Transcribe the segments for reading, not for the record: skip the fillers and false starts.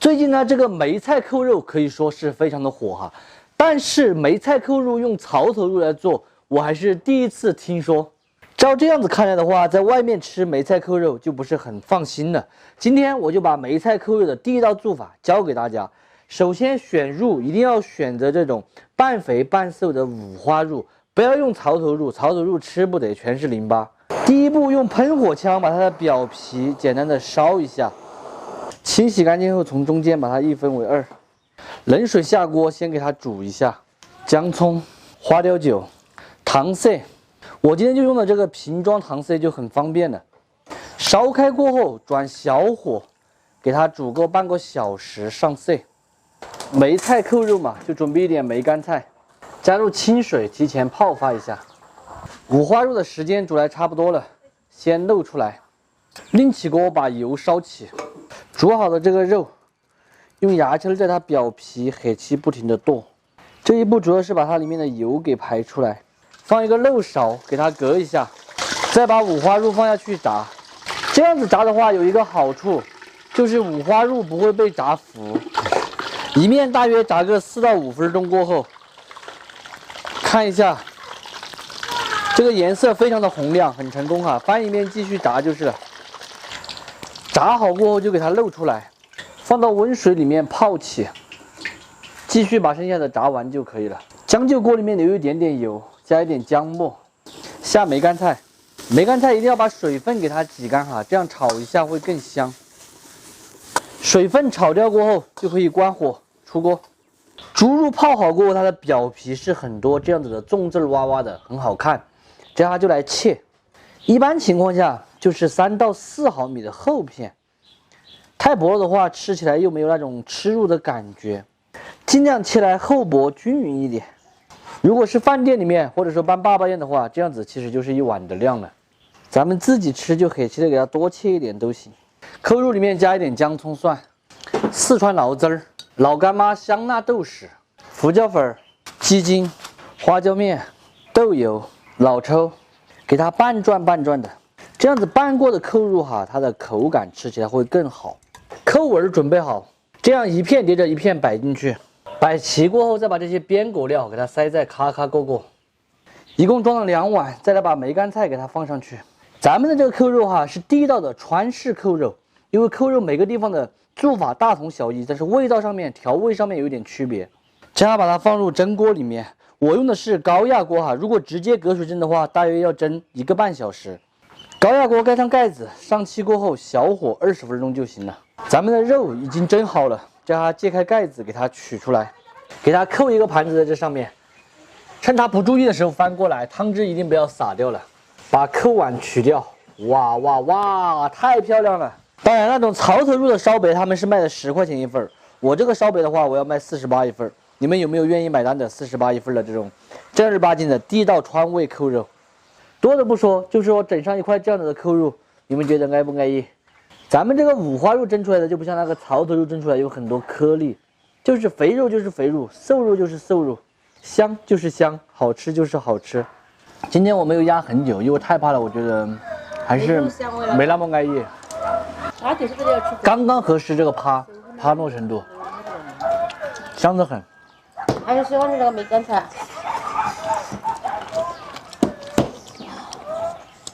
最近呢，这个梅菜扣肉可以说是非常的火哈，但是梅菜扣肉用槽头肉来做，我还是第一次听说。照这样子看来的话，在外面吃梅菜扣肉就不是很放心了。今天我就把梅菜扣肉的第一道做法教给大家。首先选肉一定要选择这种半肥半瘦的五花肉，不要用槽头肉，槽头肉吃不得，全是淋巴。第一步用喷火枪把它的表皮简单的烧一下。清洗干净后，从中间把它一分为二，冷水下锅，先给它煮一下。姜葱、花雕酒、糖色，我今天就用的这个瓶装糖色就很方便了。烧开过后，转小火，给它煮个半个小时上色。梅菜扣肉嘛，就准备一点梅干菜，加入清水，提前泡发一下。五花肉的时间煮来差不多了，先漏出来，另起锅把油烧起。煮好的这个肉，用牙签在它表皮黑漆不停的剁。这一步主要是把它里面的油给排出来。放一个漏勺给它隔一下，再把五花肉放下去炸。这样子炸的话有一个好处，就是五花肉不会被炸糊。一面大约炸个4到5分钟过后，看一下，这个颜色非常的红亮，很成功哈。翻一面继续炸就是了。炸好过后就给它漏出来，放到温水里面泡起，继续把剩下的炸完就可以了。将就锅里面留一点点油，加一点姜末，下梅干菜。梅干菜一定要把水分给它挤干哈，这样炒一下会更香。水分炒掉过后就可以关火出锅。猪肉泡好过后，它的表皮是很多这样子的纵字洼洼的，很好看。这样就来切，一般情况下就是3到4毫米的厚片，太薄了的话吃起来又没有那种吃肉的感觉，尽量切来厚薄均匀一点。如果是饭店里面或者说办爸爸宴的话，这样子其实就是1碗的量了。咱们自己吃就黑漆的给它多切一点都行。扣肉里面加一点姜葱蒜、四川醪汁儿、老干妈香辣豆豉、胡椒粉、鸡精、花椒面、豆油、老抽，给它拌转拌转的。这样子拌过的扣肉哈，它的口感吃起来会更好。扣纹准备好，这样一片叠着一片摆进去。摆齐过后，再把这些边果料给它塞在咔咔个个，一共装了2碗，再来把梅干菜给它放上去。咱们的这个扣肉哈是地道的川式扣肉，因为扣肉每个地方的做法大同小异，但是味道上面、调味上面有一点区别。这样把它放入蒸锅里面，我用的是高压锅哈，如果直接隔水蒸的话，大约要蒸1个半小时。高压锅盖上盖子，上气过后小火20分钟就行了。咱们的肉已经蒸好了，叫它揭开盖子给它取出来，给它扣一个盘子在这上面，趁它不注意的时候翻过来，汤汁一定不要洒掉了。把扣碗取掉，哇哇哇，太漂亮了！当然那种槽头肉的烧白他们是卖的10块钱一份，我这个烧白的话我要卖48一份。你们有没有愿意买单的48一份的这种正儿八经的地道川味扣肉？多的不说，就说整上一块这样子的扣肉，你们觉得安不安逸？咱们这个五花肉蒸出来的就不像那个槽头肉蒸出来有很多颗粒，就是肥肉就是肥肉，瘦肉就是瘦肉，香就是香，好吃就是好吃。今天我没有压很久，因为太怕了，我觉得还是没那么安逸。刚刚合适这个趴糯程度，香得很。还是喜欢吃这个梅干菜。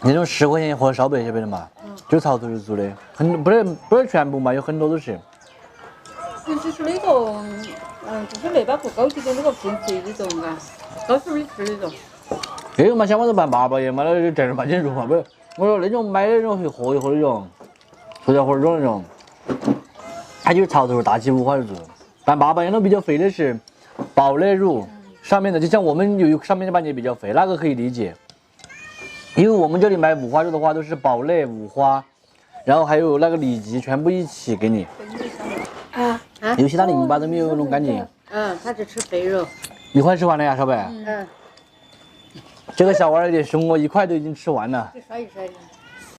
那种10块钱一盒烧白，晓得的嘛？就槽头肉做的，不是全部嘛，有很多都是。就是那种，就是那把不高级的那个平时那种啊，高水吃那种。这个嘛，像我们办爸爸宴嘛，那就正儿八经肉嘛，不是。我说那种买那种一盒一盒那种，塑料盒装那种，它就是槽头肉大起五花肉做的。办爸爸宴都比较肥的是堡内肉，上面的就像我们有上面的半截比较肥，那个可以理解。因为我们这里买五花肉的话，都是堡内五花，然后还有那个里脊全部一起给你。有些它淋巴都没有弄干净。他只吃肥肉。一块吃完了呀，小白。这个小娃有点凶哦，1块都已经吃完了。就刷一刷。